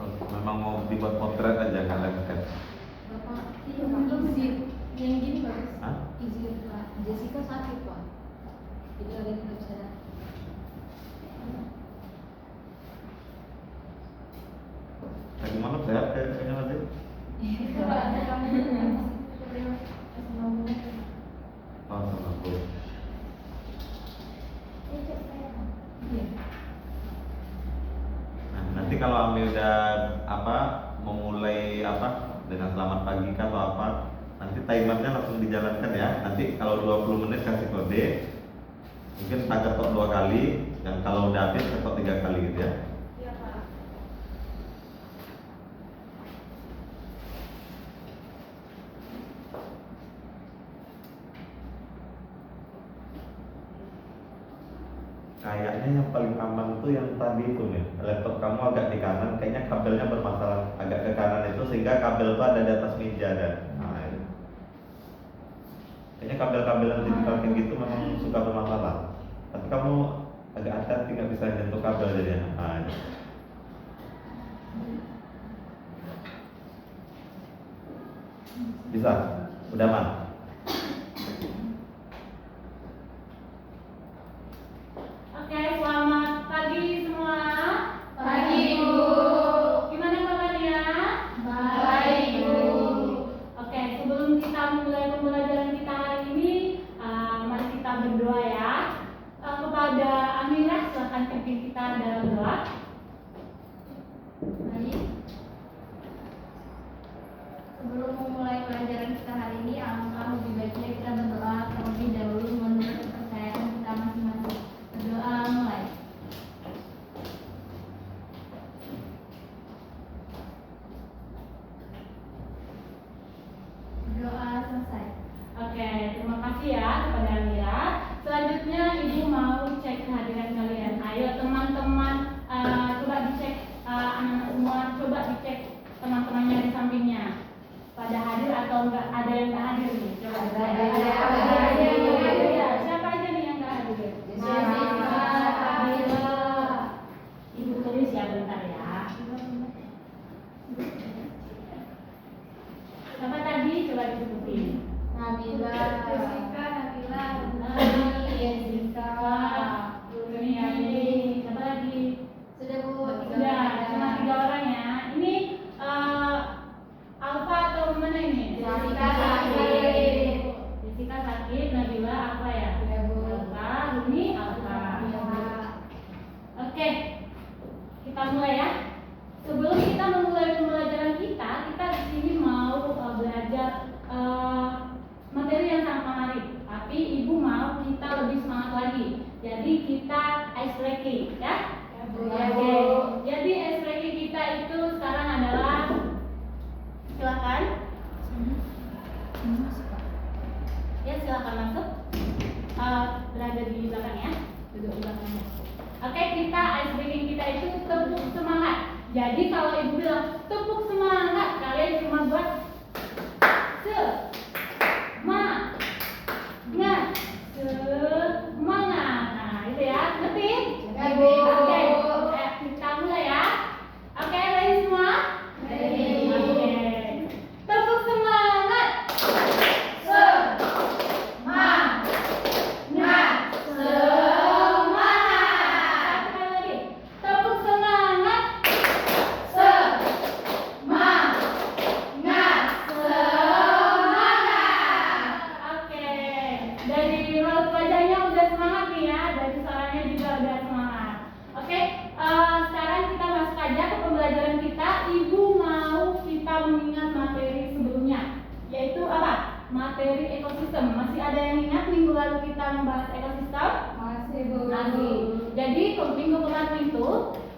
Memang mau dibuat potret aja kan kan? Bapak, iya Pak, izin yang gini bagus. Hah? Izin Pak, Jessica sakit Pak, jadi ada yang nggak bisa datang. Lagi malam sehat kayaknya nanti. Itu Pak, ada kamu Oh sama aku. Nah, nanti kalau Ami udah memulai dengan selamat pagi kah atau apa, nanti timernya langsung dijalankan ya. Nanti kalau 20 menit kasih kode, mungkin tak ketok 2 kali, dan kalau udah habis ketok 3 kali gitu ya. Iya Pak. Kayaknya yang paling aman tuh yang tadi itu nih, laptop kamu agak di kanan, kayaknya kabelnya bermasalah agak ke kanan itu sehingga kabel itu ada di atas meja dan itu. Kayaknya kabel-kabel yang digital kayak gitu memang suka bermasalah. Tapi kamu agak hati-hati nggak bisa nyentuh kabel jadinya. Ini. Bisa, udah aman. Oke, selamat pagi semua. Pagi, Ibu. Gimana kabarnya? Baik, Ibu. Oke, sebelum kita mulai pembelajaran kita hari ini, mari kita berdoa ya. Kepada Amira, silakan pimpin kita dalam doa. Baik. Sebelum memulai pelajaran kita hari ini, alangkah lebih baiknya kita berdoa terlebih dahulu menurut kepercayaan kita masing-masing. Berdoa mulai. Berdoa selesai. Oke, terima kasih ya kepada Amira. Selanjutnya Ibu mau cek kehadiran kalian. Ayo teman-teman, coba dicek anak-anak semua, coba dicek teman-temannya di sampingnya. Pada hadir atau enggak, ada yang enggak hadir nih? Coba Ada yang enggak hadir ya. Siapa aja nih yang enggak hadir? Jessica, Nabila. Ibu tulis ya bentar ya. Siapa tadi? Coba disebutin. Nabila, Jessica, Nabila, Jessica, Nurni, siapa lagi? Sudah Bu, Sudah, cuma 3 orang ya. Ini Alfa atau mana ini? Jessica sakit. Jessica sakit, Nabila apa ya? Iya, Bu. Alfa, Rumi, Alfa. Iya, Pak. Oke, kita mulai ya. Sebelum kita memulai pembelajaran kita di sini mau belajar materi yang sangat menarik. Tapi Ibu mau kita lebih semangat lagi. Jadi kita ice breaking, ya? Ya, Bu. Oke. Jadi ice breaking kita itu sekarang adalah, silakan. Ya, silakan masuk. Berada di belakang ya, duduk di belakangnya. Oke, kita ice breaking kita itu tepuk semangat. Jadi kalau Ibu bilang tepuk semangat, kalian cuma buat semangat. Nah, itu ya, ngerti? Ya, Bu. Oke, kita mulai ya. Oke, ready semua? Ready. Oke. Tepuk semangat. Semangat. Semangat. Satu kali lagi. Tepuk semangat. Semangat. Oke. Dari raut wajahnya udah semangat nih ya, dari suaranya juga udah semangat. Oke, sekarang kita masuk aja ke pembelajaran kita. Ibu mau kita mengingat materi sebelumnya, yaitu apa? Materi ekosistem. Masih ada yang ingat minggu lalu kita membahas ekosistem? Masih, Bu. Masih. Jadi minggu kemarin itu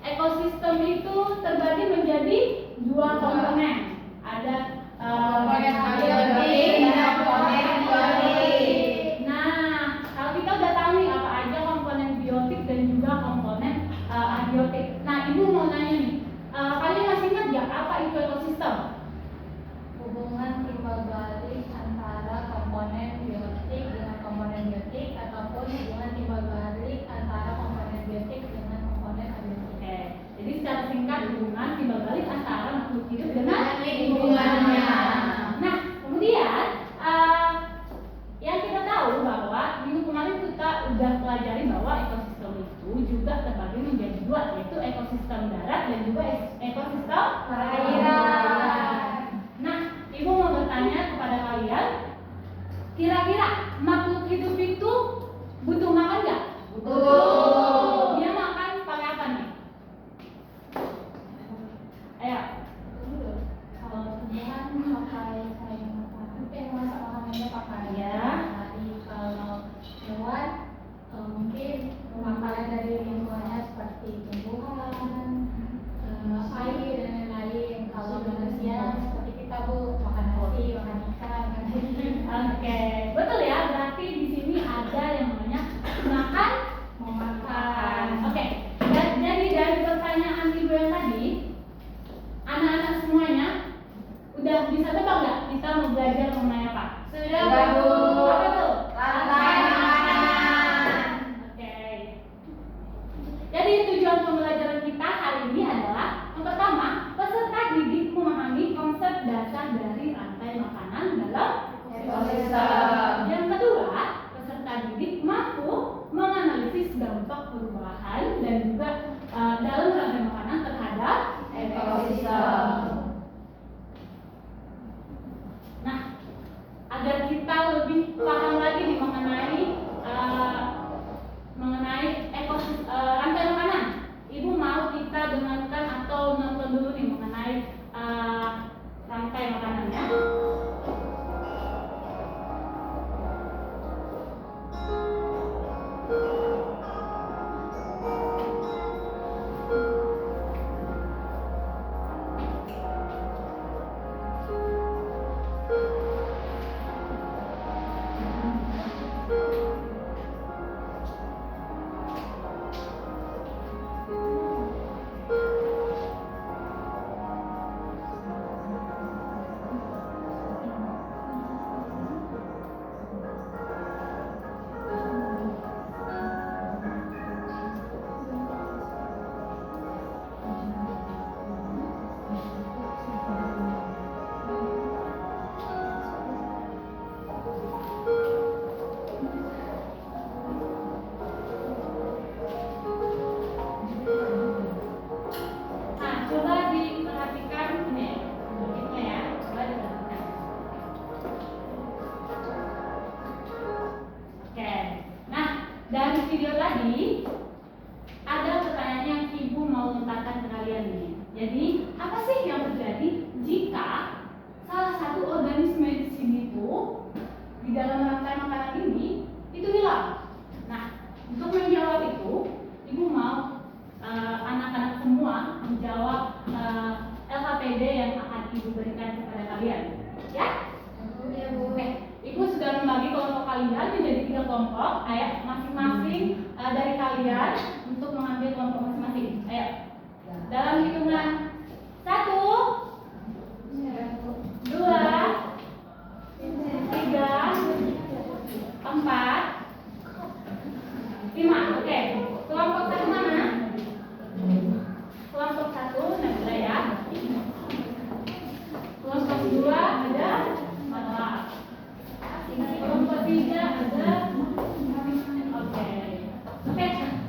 ekosistem itu terbagi menjadi 2 komponen. Ada Komponen abiotik dan komponen biotik. Nah, kalau kita udah tahu nih apa aja komponen biotik dan juga komponen abiotik. Nah, Ibu mau nanya nih, kalian masih ingat nggak apa itu ekosistem? Hubungan timbal balik antara komponen biotik dengan komponen biotik ataupun hubungan timbal balik antara komponen biotik dengan komponen abiotik. Oke, jadi secara singkat hubungan timbal balik antara Jadi, apa sih yang terjadi jika salah satu organisme di sini itu di dalam rantai makanan ini itu hilang? Nah, untuk menjawab itu, Ibu mau anak-anak semua menjawab LKPD yang akan Ibu berikan kepada kalian, ya? Ya, Bu. Oke, Ibu sudah membagi kelompok kalian menjadi 3 kelompok. Ayo, masing-masing dari kalian untuk mengambil kelompok masing-masing. Ayo, dalam hitungan 1, 2, 3, 4, 5. Oke, kelompok 1 mana? Kelompok 1 Nabila ya. Kelompok 2 ada Marwa. Kelompok 3 ada Oke. Oke,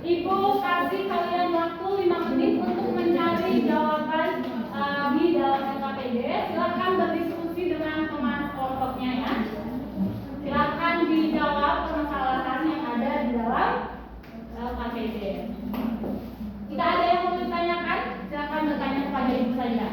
Ibu kasih kalian waktu 5 menit untuk mencari jawaban di dalam LKPD. Silakan berdiskusi dengan teman kelompoknya ya. Silakan dijawab permasalahan yang ada di dalam LKPD. Jika ada yang mau ditanyakan, silakan bertanya kepada Ibu saja.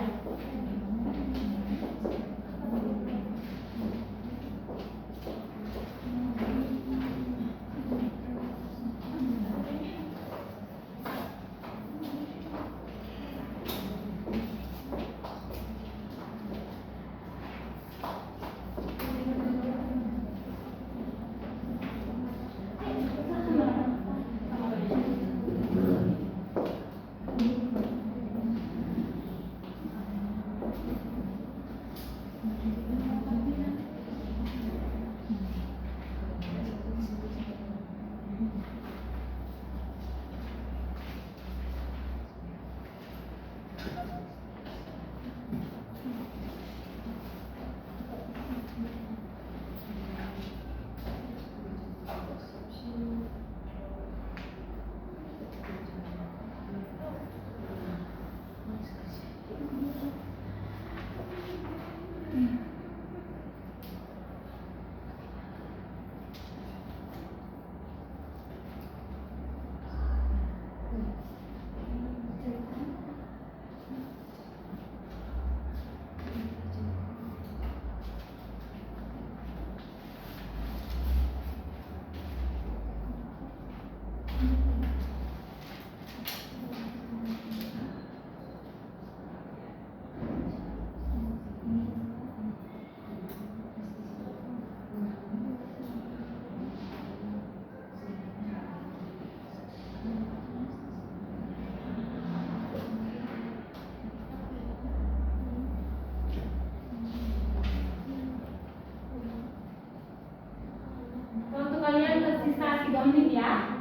Waktu kalian tersisa 3 menit ya.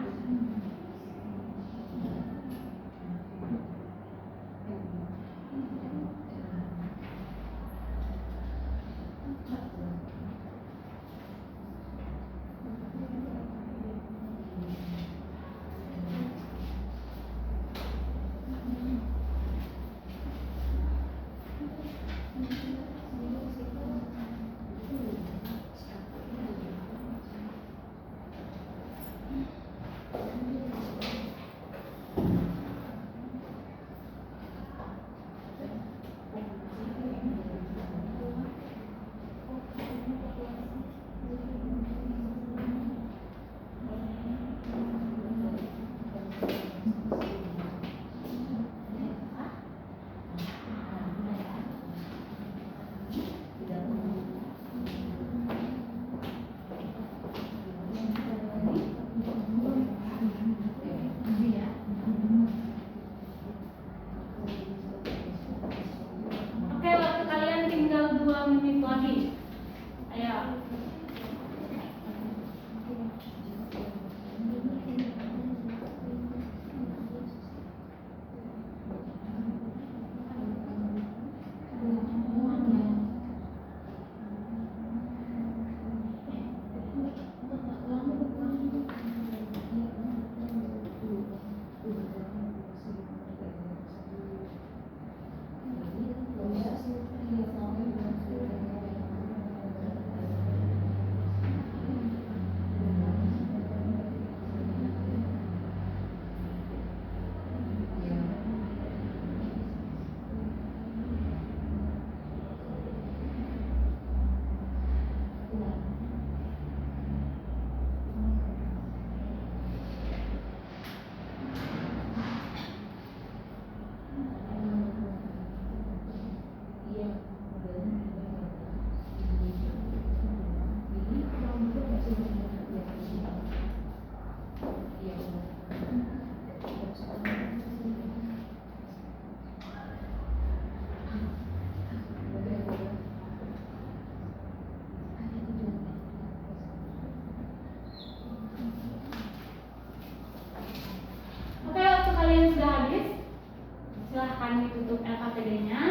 akan ditutup LKPD-nya.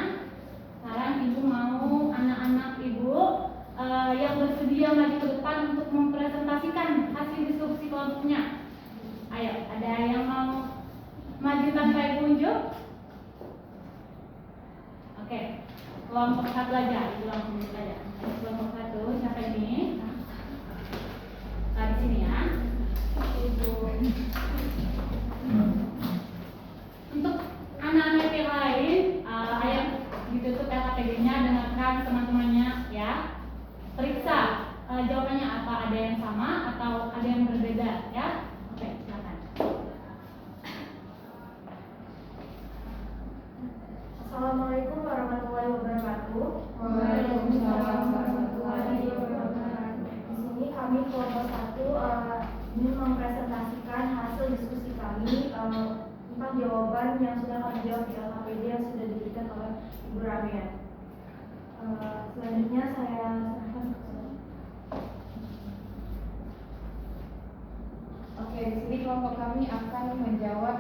Sekarang ibu mau anak-anak ibu yang bersedia maju ke depan untuk mempresentasikan hasil diskusi kelompoknya. Ayo, ada yang mau maju tanpa ibu unjuk? Oke, kelompok satu aja, ibu langsung unjuk aja. Kelompok satu, siapa ini? Nah, di sini ya. Ibu. Untuk anak-anak yang lain, ayo ditutup LKPD-nya, dengarkan teman-temannya ya. Periksa jawabannya apa, ada yang sama atau ada yang berbeda ya. Oke, silakan. Assalamualaikum warahmatullahi wabarakatuh. Waalaikumsalam warahmatullahi wabarakatuh. Di sini kami kelompok 1 ingin mempresentasikan hasil diskusi kami tentang jawaban yang sudah kami jawab di LKPD yang sudah diberikan oleh Ibu Ramian. Selanjutnya saya serahkan. Oke, di sini kelompok kami akan menjawab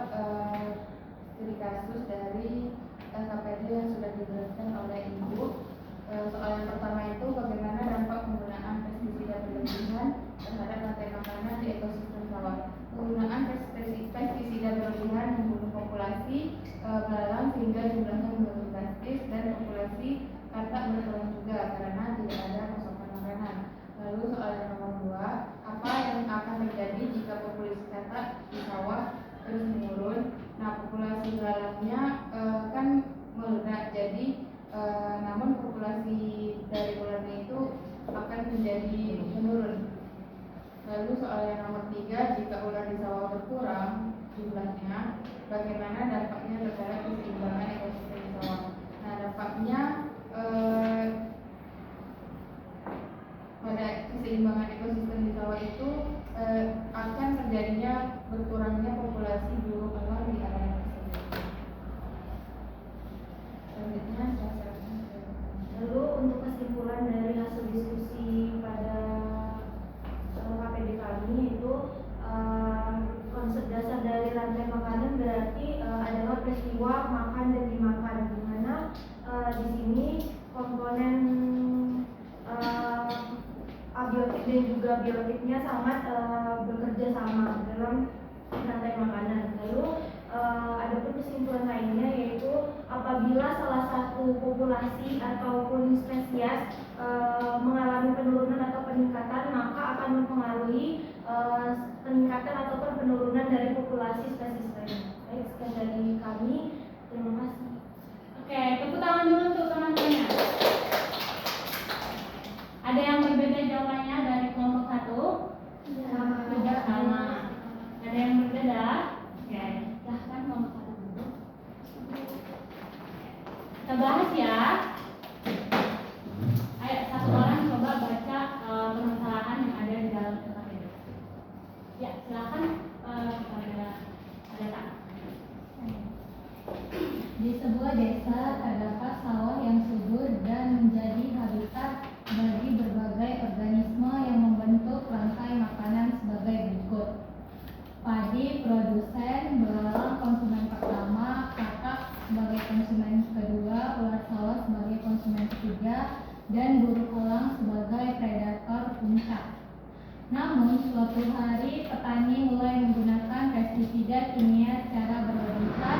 studi kasus dari LKPD yang sudah diberikan oleh Ibu. Soal yang pertama itu bagaimana dampak penggunaan pestisida berlebihan terhadap rantai makanan di ekosistem sawah. Penggunaan pestisida berlebihan membunuh populasi belalang sehingga jumlahnya menurun drastis dan populasi katak berkurang juga karena tidak ada pasokan makanan. Lalu soal yang nomor 2, apa yang akan terjadi jika populasi katak di sawah terus menurun? Nah, populasi belalangnya kan meledak, jadi namun populasi dari ularnya itu akan menjadi menurun. Lalu soal yang nomor 3, jika ular di sawah berkurang jumlahnya, bagaimana dampaknya terhadap keseimbangan ekosistem di sawah? Nah, dampaknya pada keseimbangan ekosistem di sawah itu akan terjadinya berkurangnya populasi burung elang di area tersebut. Selanjutnya saya serahkan ke Lalu untuk kesimpulan dari hasil diskusi pada KPD kami itu konsep dasar dari rantai makanan berarti adalah peristiwa makan dan dimakan, di mana di sini komponen abiotik dan juga biotiknya sangat bekerja sama dalam rantai makanan. Lalu ada pun kesimpulan lainnya yaitu apabila salah satu populasi ataupun spesies mengalami penurunan atau peningkatan, maka akan mempengaruhi peningkatan ataupun penurunan dari populasi spesies lain. Baik, sekian dari kami. Terima kasih. Oke, tepuk tangan dulu untuk teman-temannya. Ada yang berbeda jawabannya dari kelompok 1? Tidak sama. Ada yang berbeda? Oke, silahkan kelompok 1 dulu. Kita bahas ya. Ayo, satu orang coba baca permasalahan yang ada di dalam LKPD. Ya, silakan ada tak? Di sebuah desa terdapat sawah yang subur dan menjadi habitat bagi berbagai organisme yang membentuk rantai makanan sebagai berikut. Padi produsen, belalang konsumen pertama, katak sebagai konsumen kedua, ular sawah sebagai konsumen ketiga, dan burung elang sebagai predator puncak. Namun, suatu hari petani mulai menggunakan pestisida kimia secara berlebihan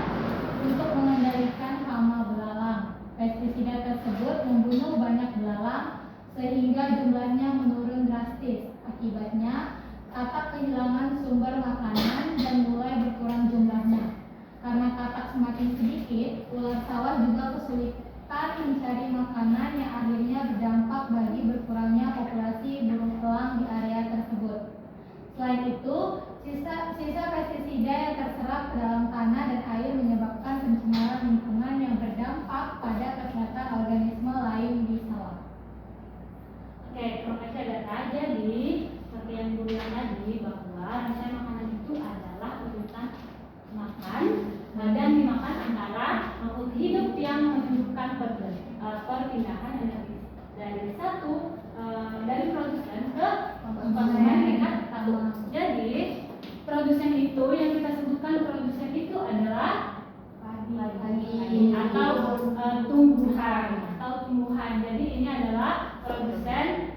untuk mengendalikan hama belalang. Pestisida tersebut membunuh banyak belalang sehingga jumlahnya menurun drastis. Akibatnya, katak kehilangan sumber makanan dan mulai berkurang jumlahnya. Karena katak semakin sedikit, ular sawah juga kesulitan mencari makanan yang akhirnya berdampak bagi berkurangnya populasi burung elang di area tersebut. Selain itu, sisa pestisida yang terserap ke dalam tanah dan air menyebabkan pencemaran lingkungan yang berdampak pada kesehatan organisme lain di sawah. Oke, profesi data. Jadi, seperti yang gue bilang tadi, bahwa rantai makanan itu adalah urutan makan dan dimakan antara makhluk hidup yang menunjukkan perpindahan energi dari dari produsen ke konsumen tingkat satu. Jadi, produsen itu yang kita sebutkan produsen itu adalah Padi atau tumbuhan. Jadi ini adalah produsen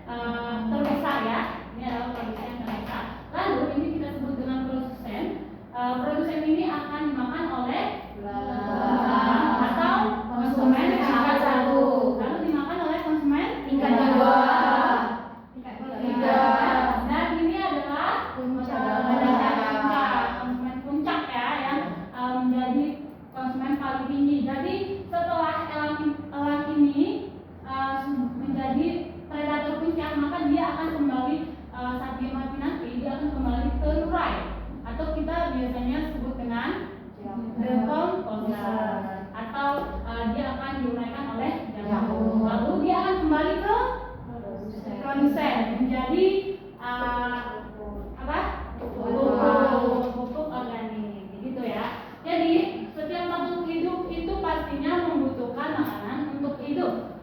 terbesar ya. Ini adalah produsen terbesar. Lalu ini kita sebut dengan produsen. Produsen ini akan dimakan oleh atau konsumen tingkat 1. Lalu dimakan oleh konsumen tingkat 2. Tingkat 3. Dan ini adalah konsumen puncak ya, yang menjadi konsumen paling tinggi. Jadi setelah elang ini menjadi predator puncak, maka dia akan kembali saat dia mati nanti, dia akan kembali terurai atau kita biasanya sebut dengan decomposer, atau dia akan diuraikan oleh jamur. Lalu dia akan kembali ke produsen menjadi pupuk organik gitu ya. Jadi setiap makhluk hidup itu pastinya membutuhkan makanan untuk hidup.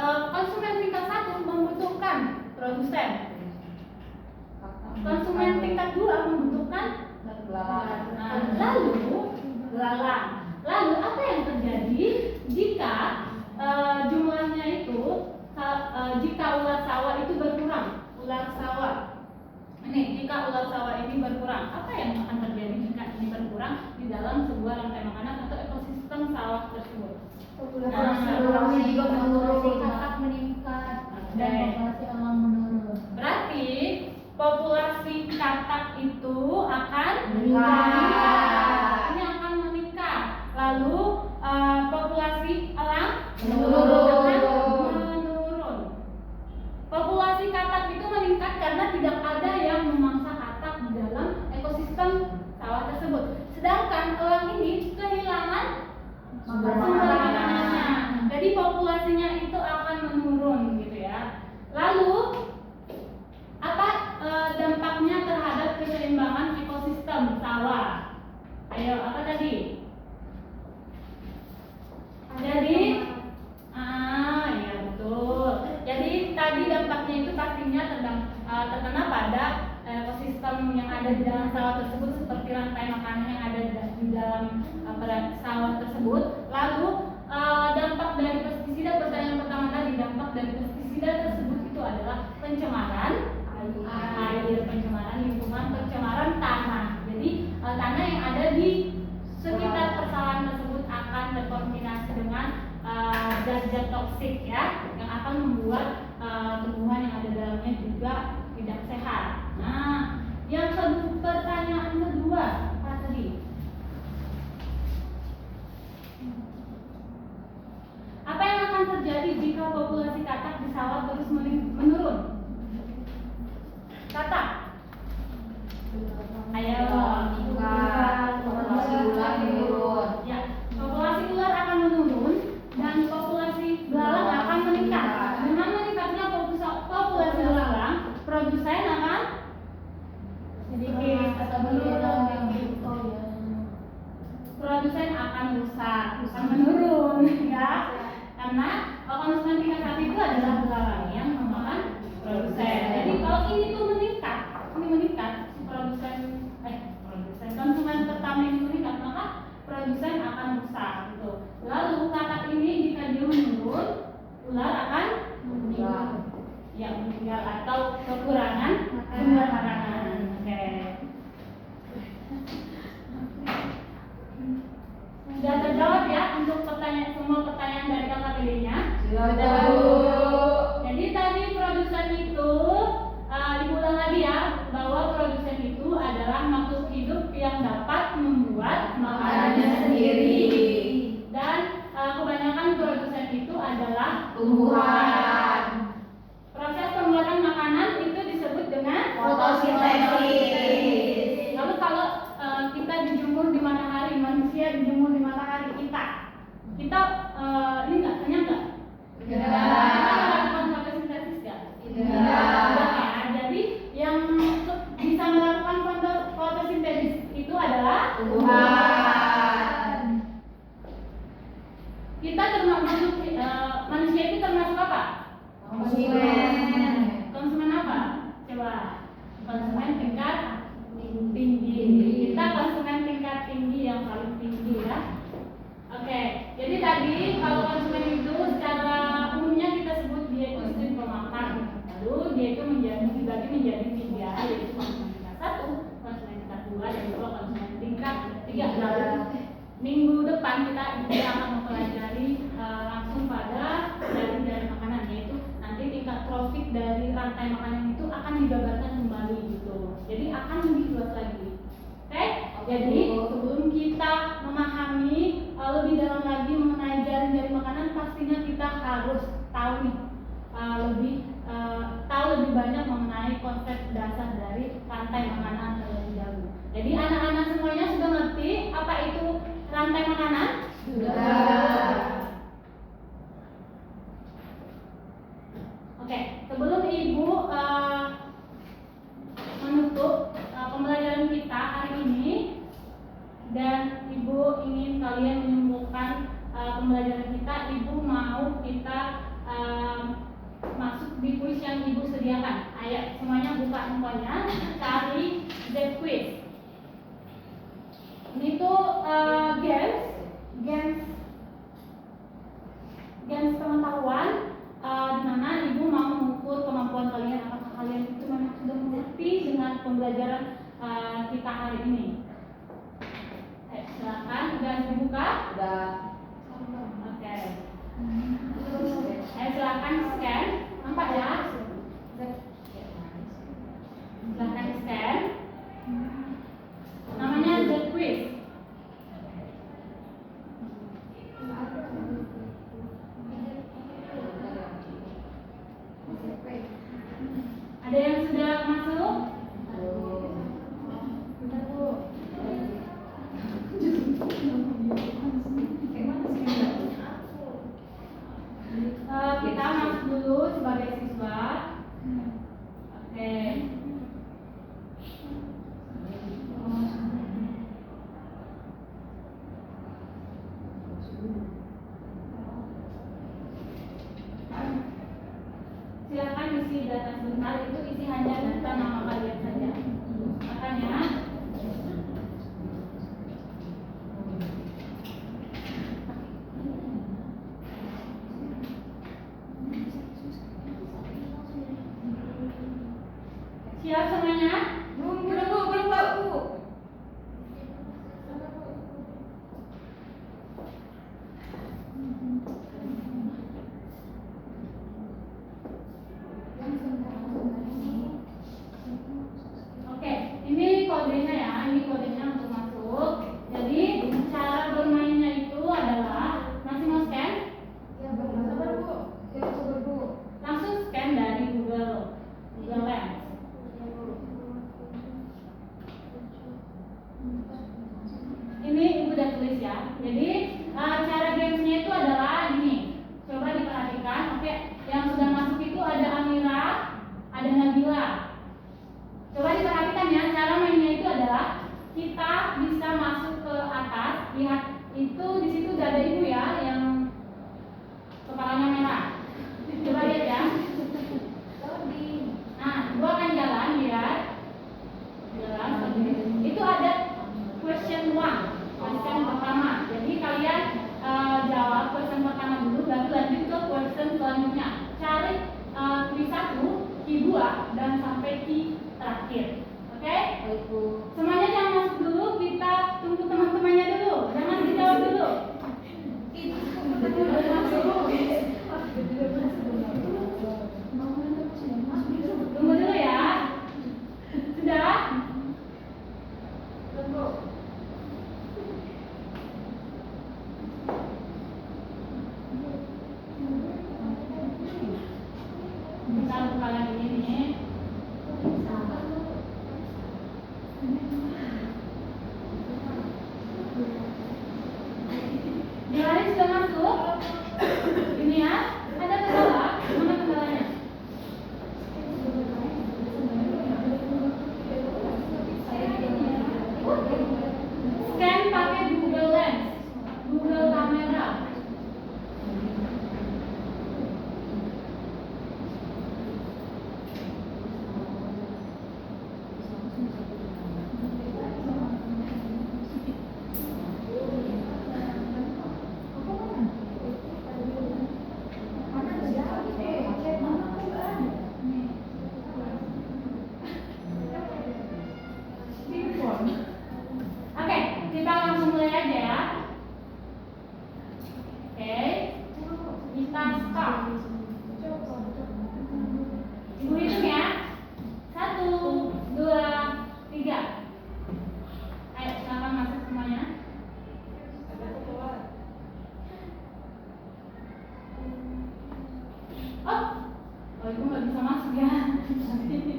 Konsumen tingkat 1 membutuhkan produsen. Konsumen tingkat 2 membutuhkan belalang. Lalu apa yang terjadi jika jumlahnya itu jika ular sawah itu berkurang? Jika ular sawah ini berkurang, apa yang akan terjadi jika ini berkurang di dalam sebuah rantai makanan atau ekosistem sawah tersebut? Populasi kakap meningkat dan populasi elang menurun. Berarti populasi katak itu akan Meningkat. Ini akan meningkat. Lalu populasi elang menurun. Populasi katak itu meningkat karena tidak ada yang memangsa katak di dalam ekosistem sawah tersebut. Sedangkan elang ini kehilangan sumber makanannya. Jadi populasinya itu akan menurun gitu ya. Lalu apa dampaknya terhadap keseimbangan ekosistem sawah? Ayo, apa tadi? Jadi ya betul. Jadi tadi dampaknya itu pastinya terkena pada ekosistem yang ada di dalam sawah tersebut, seperti rantai makanan yang ada di dalam sawah tersebut. Lalu dampak dari pestisida, pertanyaan pertama tadi, dampak dari pestisida tersebut itu adalah pencemaran air, pencemaran lingkungan, pencemaran tanah. Jadi tanah yang ada di sekitar persawahan tersebut akan terkontaminasi dengan zat-zat toksik ya, yang akan membuat tumbuhan yang ada dalamnya juga tidak sehat. Nah, yang pertanyaan kedua apa tadi? Apa yang akan terjadi jika populasi katak di sawah terus menurun? Katak. Ayo. Populasi ular menurun. Ya, populasi ular akan menurun dan populasi belalang akan meningkat. Dengan meningkatnya populasi belalang, produsen akan sedikit atau menurun. Produsen akan rusak, bukan menurun, ya. Karena konsumen tingkat 1 itu adalah belalang yang memakan produsen. Jadi kalau ini tuh meningkat, si konsumen pertama ini meningkat, maka produsen akan rusak gitu. Lalu katak ini jika dia menurun, ular akan meninggal atau kekurangan sumber makanan. Oke. Sudah terjawab ya untuk semua pertanyaan dari kakak pilihnya? Sudah. Jadi tadi produsen itu diulang lagi ya, bahwa produsen itu adalah makhluk hidup yang dapat membuat makanannya sendiri. Dan kebanyakan produsen itu adalah Tumbuhan. Proses pembuatan makanan itu disebut dengan Fotosintesis. Lalu kalau kita dijemur di matahari, manusia dijemur di matahari, kita ini nggak kenyang nggak? Tidak. Kita melakukan fotosintesis nggak? Tidak. Ya, jadi yang bisa melakukan fotosintesis itu adalah Tumbuhan. Kita termasuk manusia itu termasuk apa? Konsumen apa? Coba. Konsumen tingkat tinggi. Kita konsumen tingkat tinggi yang paling sekarang kita akan mempelajari langsung pada dari makanan, yaitu nanti tingkat profit dari rantai makanan itu akan digambarkan kembali gitu. Jadi akan lebih luas lagi. Oke? Jadi sebelum kita memahami lebih dalam lagi mengenai jari-jari makanan, pastinya kita harus tahu nih tahu lebih banyak mengenai konsep dasar dari rantai makanan terlebih dahulu. Jadi anak-anak semuanya sudah ngerti apa itu rantai makanan? Sudah. Oke, sebelum Ibu menutup pembelajaran kita hari ini dan Ibu ingin kalian menyimpulkan pembelajaran kita, Ibu mau kita masuk di kuis yang Ibu sediakan. Ayo semuanya buka handphonenya, cari Z quiz. Ini tuh games pengetahuan di mana Ibu mau mengukur kemampuan kalian, apakah kalian itu memang sudah mengerti dengan pembelajaran kita hari ini. Silakan, udah dibuka? Udah. Oke. Silakan scan, nampak ya? Silakan scan. Namanya Z quiz. Ada yang sudah masuk? Kita masuk dulu sebagai siswa. Oke. Silakan isi data sebentar, itu isi hanya data nama kalian saja. Makanya siap semuanya? Belum Bu. Oke, ini kodenya ya, ini kodenya untuk masuk. Jadi cara bermainnya itu adalah masih mau scan? Ya, sabar Bu. Ya, sabar Bu. Langsung scan dari Google Lens. Ini Ibu udah tulis ya. Jadi cara gamesnya itu adalah ini. Coba diperhatikan. Oke, yang sudah masuk itu ada Amira, ada Nabila. Coba diperhatikan ya, cara mainnya itu adalah kita bisa masuk ke atas. Lihat, itu di situ udah ada Ibu ya yang kepalanya merah. Coba lihat ya. Nah, Ibu akan jalan, lihat. Jalan. Itu ada question 1, question pertama. Jadi kalian jawab question pertama dulu, baru lanjut ke question selanjutnya. Cari Q1, Q2, dan sampai Q terakhir. Oke? Semuanya jangan masuk dulu, kita tunggu teman-temannya dulu. Jangan dijawab dulu. Tunggu dulu ya. Sudah? Tunggu. Kita buka lagi ini. Yang lain sudah masuk?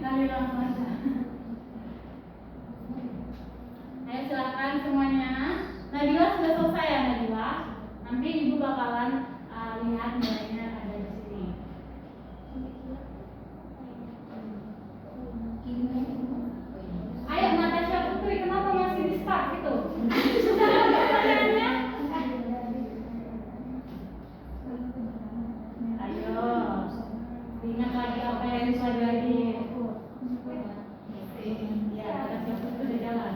Nabila langsung aja. Ayo silakan semuanya. Nabila sudah selesai ya Nabila. Nanti ibu bakalan lihat nilainya ada di sini. Ayo Natasha Putri, kenapa masih di start gitu? Sudah ada pertanyaannya? Ayo, ingat lagi apa yang dipelajari. Ya, Natasha Putri sudah jalan.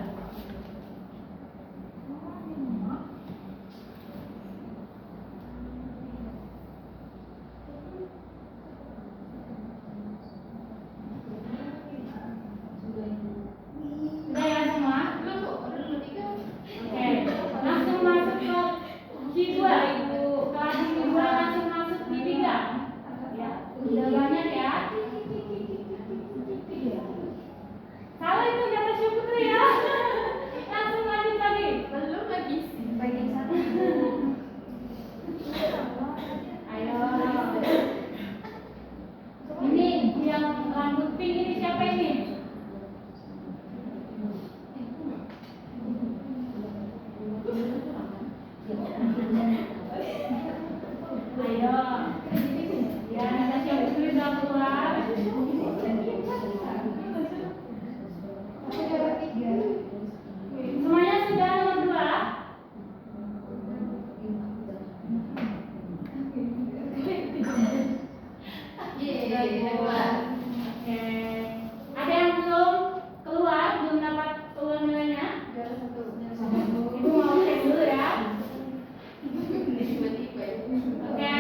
Udah ya semua? Oke, langsung masuk ke Q2 Ibu. Kelas Q2 langsung masuk di 3. Ya, udah banyak ya. Salah itu Natasha Putri ya. Langsung lanjut lagi. Belum lagi. Bagian satu. Ayo. Ini yang rambut pink ini siapa ini? Ayo. Ya, Natasha Putri udah keluar. Semuanya sudah nomor 2? Oke. Ada yang belum keluar, belum dapat keluar nilainya? Ibu mau cek dulu ya. Oke,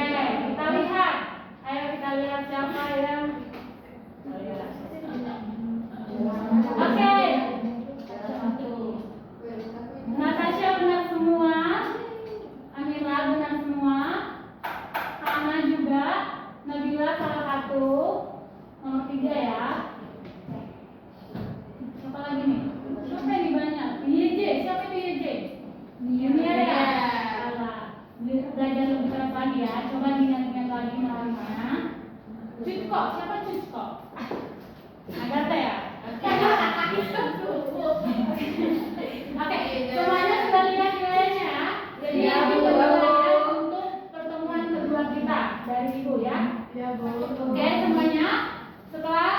kita lihat. Ayo kita lihat siapa yang. Oke. Natasha benar semua. Amira benar semua. Hana juga. Nabila salah satu. Nomor 3 ya. Siapa lagi nih? Siapa yang banyak? YJ, siapa itu YJ? Yuniar ya? Salah. Belajar lebih keras lagi ya. Coba diingat-ingat lagi namanya. Cucko, siapa Cucko? Agatha ya? Oke, semuanya sudah lihat nilainya ya. Jadi ibu belajar untuk pertemuan kedua kita dari ibu ya. Oke semuanya. Setelah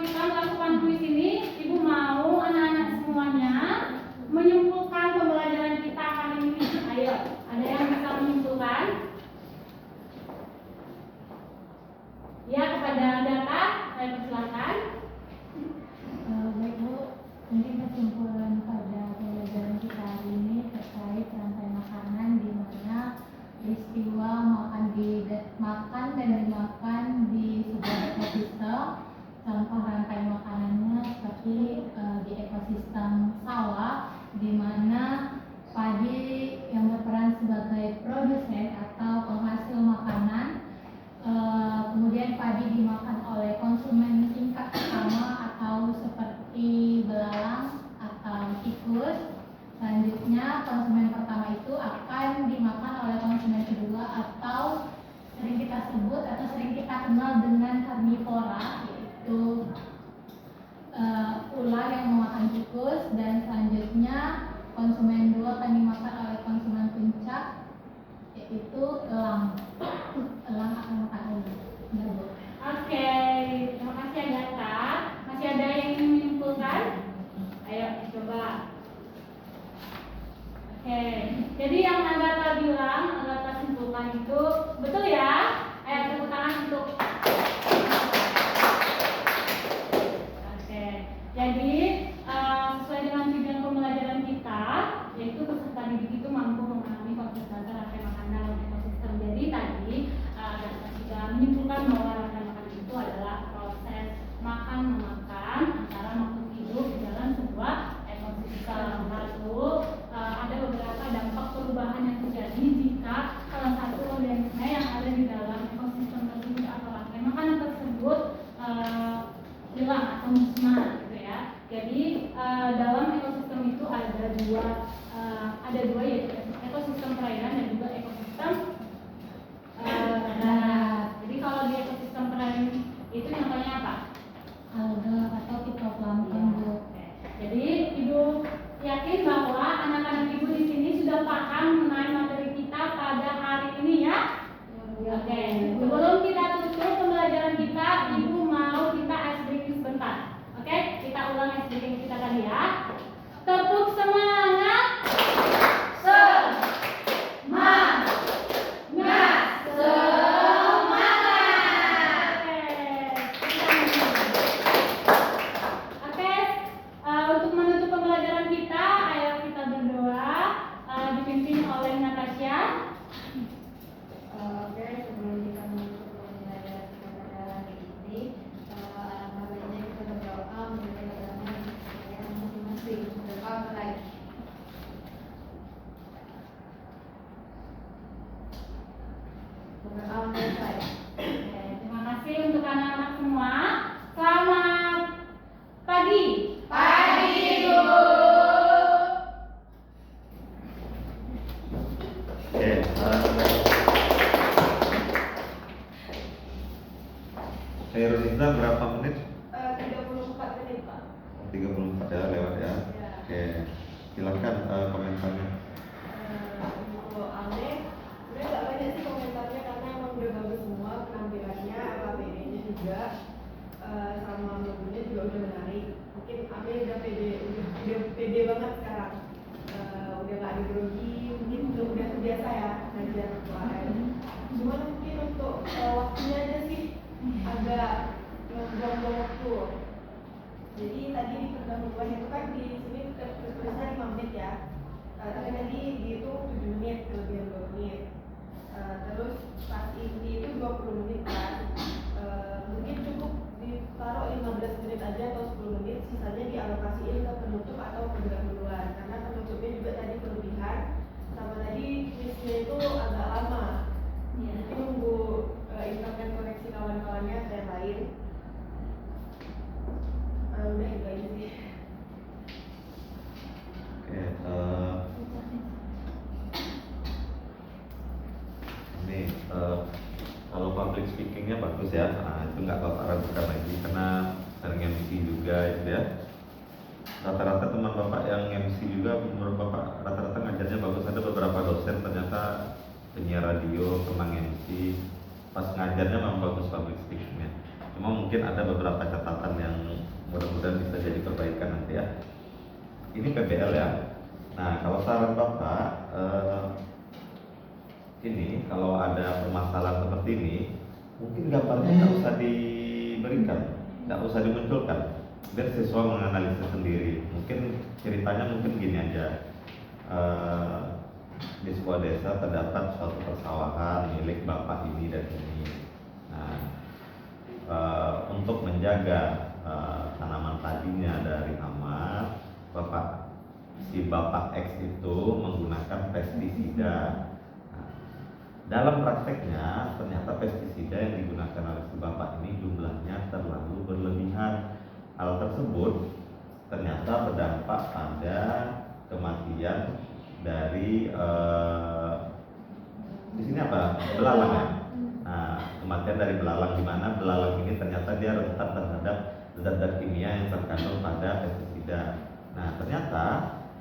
kita melakukan kuis ini, ibu mau anak-anak semuanya menyimpulkan pembelajaran kita hari ini. Ayo, ada yang bisa menyimpulkan? Ya, kepada Agatha, saya persilakan. Baik Bu, mungkin kesimpulan pada pembelajaran kita hari ini terkait rantai makanan di mana peristiwa makan dan dimakan di sebuah ekosistem. Contoh rantai makanannya seperti di ekosistem sawah, di mana padi yang berperan sebagai produsen atau penghasil makanan. Kemudian padi dimakan oleh konsumen tingkat pertama atau seperti belalang atau tikus. Selanjutnya konsumen pertama itu akan dimakan oleh konsumen kedua atau sering kita sebut atau sering kita kenal dengan karnivora, yaitu ular yang memakan tikus. Dan selanjutnya konsumen dua akan dimakan oleh konsumen puncak, yaitu elang. Elang akan makan ular. Udah, Bu. Oke, terima kasih Agatha. Masih ada yang ingin menyimpulkan? Ayo coba. Oke, jadi yang Agatha bilang, Agatha simpulkan itu betul ya? Ayo tepuk tangan untuk. Oke, jadi sesuai dengan tujuan pembelajaran kita, yaitu peserta didik itu mampu Selesai. Oke, terima kasih untuk anak-anak semua. Selamat pagi. Pagi, Ibu. Oke, Khairunisa berapa menit? 34 menit, Pak. 34 ya, lewat ya. Oke, silakan komentarnya. Untuk Ale, sebenarnya nggak banyak sih komentarnya karena emang udah bagus semua penampilannya, APD-nya juga, sama mobilnya juga udah menarik. Mungkin Ale udah pede banget sekarang. Udah nggak ada grogi, mungkin udah terbiasa ya ngajar UKM. Cuman mungkin untuk waktunya aja sih agak ngebuang-buang waktu. Jadi tadi di pendahuluan itu kan di sini tertulisnya 5 menit ya. Tapi tadi dihitung 7 menit, kelebihan 2 menit. Terus pas ini itu 20 menit kan. Mungkin cukup ditaruh 15 menit aja atau 10 menit, sisanya dialokasiin ke penutup atau pendahuluan. Karena penutupnya juga tadi kelebihan, sama tadi kuisnya itu agak lama. Mungkin nunggu internet koneksi kawan-kawannya atau yang lain. Udah itu aja sih. Oke, ini kalau public speakingnya bagus ya. Nah, itu nggak Bapak ragukan lagi karena sering MC juga itu ya. Rata-rata teman Bapak yang MC juga menurut Bapak rata-rata ngajarnya bagus. Ada beberapa dosen ternyata penyiar radio, pernah MC, pas ngajarnya memang bagus public speakingnya. Cuma mungkin ada beberapa catatan yang mudah-mudahan bisa jadi perbaikan nanti ya. Ini PBL ya. Nah, kalau saran Bapak, ini kalau ada permasalahan seperti ini, mungkin gambarnya nggak usah diberikan, nggak usah dimunculkan, biar siswa menganalisis sendiri. Mungkin ceritanya mungkin gini aja. Di sebuah desa terdapat suatu persawahan milik bapak ini dan ini. Nah, untuk menjaga tanaman padinya dari hama, si bapak X itu menggunakan pestisida. Nah, dalam prakteknya ternyata pestisida yang digunakan oleh si bapak ini jumlahnya terlalu berlebihan. Hal tersebut ternyata berdampak pada kematian dari di sini apa? Belalang ya. Nah, kematian dari belalang, di mana belalang ini ternyata dia rentan terhadap zat-zat kimia yang terkandung pada pestisida. Nah, ternyata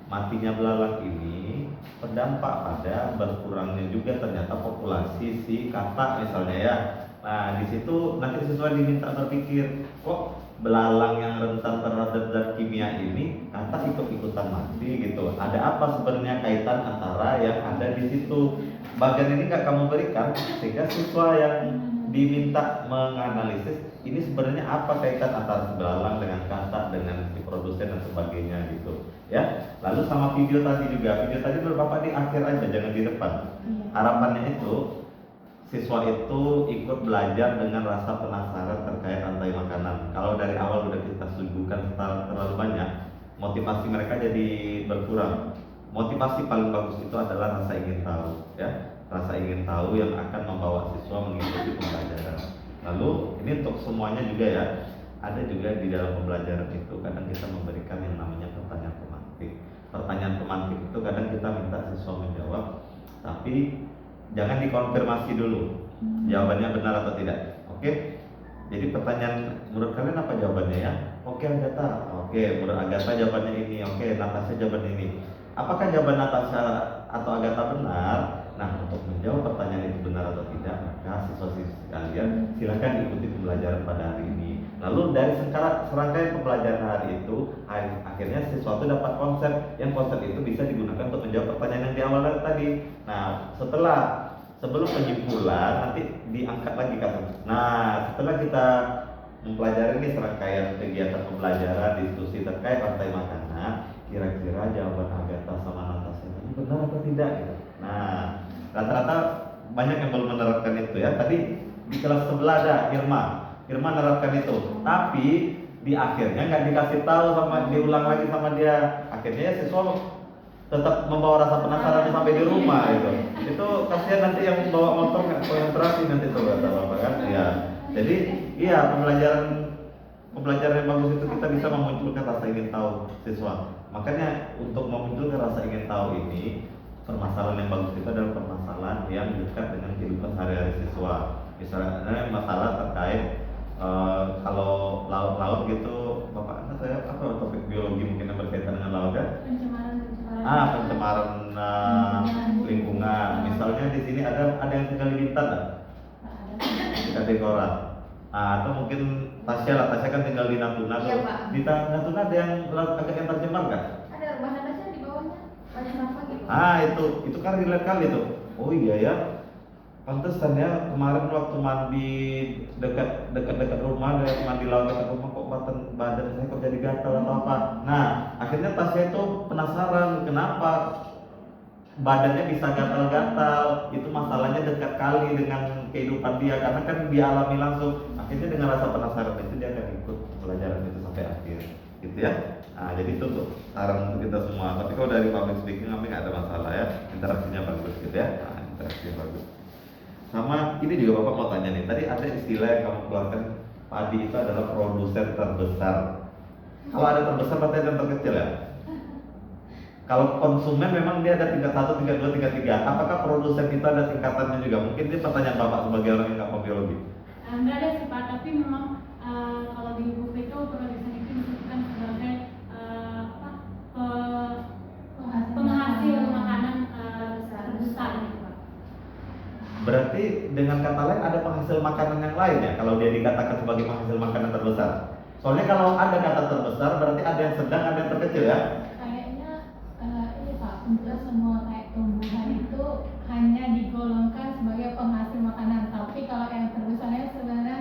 matinya belalang ini berdampak pada berkurangnya juga ternyata populasi si katak misalnya ya. Nah, di situ nanti siswa diminta berpikir, kok belalang yang rentan terhadap zat kimia ini katak ikut-ikutan mati gitu. Ada apa sebenarnya kaitan antara yang ada di situ? Bagian ini nggak kamu berikan sehingga siswa yang diminta menganalisis ini sebenarnya apa kaitan antara si belalang dengan katak dengan si produsen dan sebagainya gitu ya. Lalu sama video tadi juga, video tadi menurut Bapak di akhir aja, jangan di depan. Harapannya itu siswa itu ikut belajar dengan rasa penasaran terkait rantai makanan. Kalau dari awal udah kita suguhkan terlalu banyak, motivasi mereka jadi berkurang. Motivasi paling bagus itu adalah rasa ingin tahu ya, rasa ingin tahu yang akan membawa siswa mengikuti pembelajaran. Lalu ini untuk semuanya juga ya, ada juga di dalam pembelajaran itu kadang kita memberikan yang namanya pertanyaan pemantik. Pertanyaan pemantik itu kadang kita minta siswa menjawab, tapi jangan dikonfirmasi dulu jawabannya benar atau tidak. Oke? Jadi pertanyaan, menurut kalian apa jawabannya ya? Oke, Agatha. Oke, menurut Agatha jawabannya ini. Oke, Natasha jawabannya ini. Apakah jawaban Natasha atau Agatha benar? Nah, untuk menjawab pertanyaan itu benar atau tidak, maka siswa-siswi kalian silakan ikuti pembelajaran pada hari ini. Lalu dari serangkaian pembelajaran hari itu, akhirnya siswa itu dapat konsep, yang konsep itu bisa digunakan untuk menjawab pertanyaan yang di awal tadi. Nah, sebelum penyimpulan nanti diangkat lagi kan. Nah, setelah kita mempelajari ini serangkaian kegiatan pembelajaran, diskusi terkait rantai makanan, kira-kira jawaban Agatha sama Natasha ini benar atau tidak gitu. Nah, rata-rata banyak yang belum menerapkan itu ya. Tadi di kelas sebelah ada Irma menerapkan itu, tapi di akhirnya nggak dikasih tahu sama, diulang lagi sama dia. Akhirnya ya siswa tetap membawa rasa penasaran sampai di rumah gitu. Itu kasihan nanti yang bawa motor nggak konsentrasi nanti tuh kata bapak kan. Ya, jadi iya pembelajaran yang bagus itu kita bisa memunculkan rasa ingin tahu siswa. Makanya untuk memunculkan rasa ingin tahu ini, permasalahan yang bagus itu adalah permasalahan yang dekat dengan kehidupan sehari-hari siswa. Misalnya masalah terkait kalau laut gitu, bapak saya apa topik biologi mungkin yang berkaitan dengan laut ya? Pencemaran lingkungan. Misalnya di sini ada yang tinggal di Bintan nggak? Di Kategoran. Atau mungkin Tasya kan tinggal di Natuna. Iya, Pak. Di Natuna ada yang laut agak yang tercemar nggak? Ada rumah Tasya di bawahnya banyak sampah gitu. Itu kan relate kali tuh. Oh iya ya. Pantesan ya kemarin waktu mandi dekat rumah, mandi laut dekat rumah kok badan saya kok jadi gatal atau apa. Nah, akhirnya Tasya itu penasaran kenapa badannya bisa gatal-gatal. Itu masalahnya dekat kali dengan kehidupan dia karena kan dia alami langsung. Akhirnya dengan rasa penasaran itu dia akan ikut pelajaran itu sampai akhir, gitu ya. Nah, jadi itu tuh saran untuk kita semua. Tapi kalau dari public speaking kami nggak ada masalah ya, interaksinya bagus gitu ya. Nah, interaksinya bagus. Sama ini juga bapak mau tanya nih, tadi ada istilah yang kamu keluarkan, padi itu adalah produsen terbesar. Kalau ada terbesar berarti ada yang terkecil ya? Kalau konsumen memang dia ada tingkat 1, tingkat 2, tingkat 3. Apakah produsen itu ada tingkatannya juga? Mungkin ini pertanyaan bapak sebagai orang yang nggak paham biologi. Enggak ada sih Pak, tapi memang kalau di buku itu produsen itu disebutkan sebagai penghasil makanan terbesar gitu Pak. Berarti dengan kata lain ada penghasil makanan yang lain ya kalau dia dikatakan sebagai penghasil makanan terbesar. Soalnya kalau ada kata terbesar berarti ada yang sedang, ada yang terkecil ya. Kayaknya ini Pak, untuk semua kayak tumbuhan itu hanya digolongkan sebagai penghasil makanan, tapi kalau yang terbesarnya sebenarnya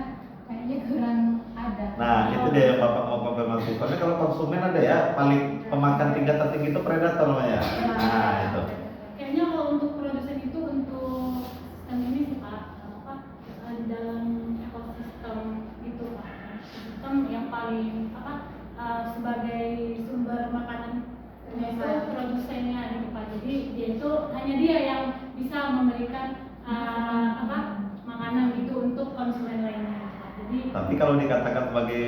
kayaknya kurang ada. Nah, itu dia yang bapak mau konfirmasi. Soalnya kalau konsumen ada ya, paling pemakan tingkat tertinggi itu predator namanya. Nah, itu. Kayaknya kalau untuk produsen itu untuk sistem ini sih Pak, di dalam ekosistem itu Pak, sistem yang paling sebagai sumber makanan itu produsennya gitu Pak. Jadi dia itu hanya dia yang bisa memberikan makanan gitu untuk konsumen lainnya Pak. Jadi Tapi kalau dikatakan sebagai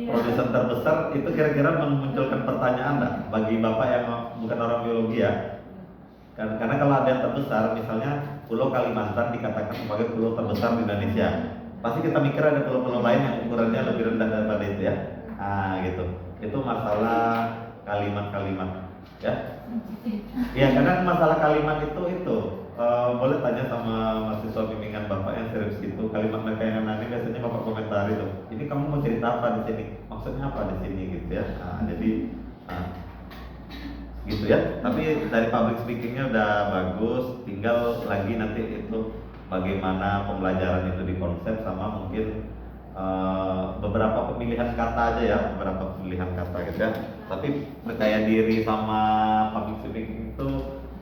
produsen terbesar, itu kira-kira memunculkan pertanyaan nggak bagi bapak yang bukan orang biologi ya? Karena kalau ada yang terbesar, misalnya Pulau Kalimantan dikatakan sebagai pulau terbesar di Indonesia, pasti kita mikir ada pulau-pulau lain yang ukurannya lebih rendah daripada itu ya. Nah gitu, itu masalah kalimat-kalimat ya. Iya, karena masalah kalimat itu boleh tanya sama mahasiswa bimbingan bapak yang serius itu, kalimat mereka yang nanti biasanya bapak komentar itu. Ini kamu mau cerita apa di sini? Maksudnya apa di sini gitu ya? Jadi gitu ya. Tapi dari public speakingnya udah bagus. Tinggal lagi nanti itu bagaimana pembelajaran itu dikonsep sama mungkin beberapa pemilihan kata aja ya, beberapa pemilihan kata gitu ya. Tapi percaya diri sama public speaking itu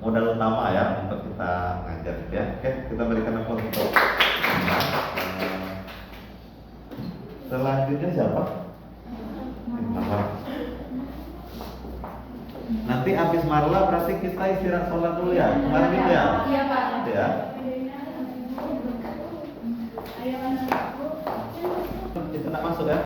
modal utama ya untuk kita ngajar ya. Oke, kita berikan applause untuk selanjutnya siapa? Nanti habis Marla berarti kita istirahat sholat dulu ya. Kemarin itu ya? Iya Pak. Ya. Ayo Kita nak masuk ya.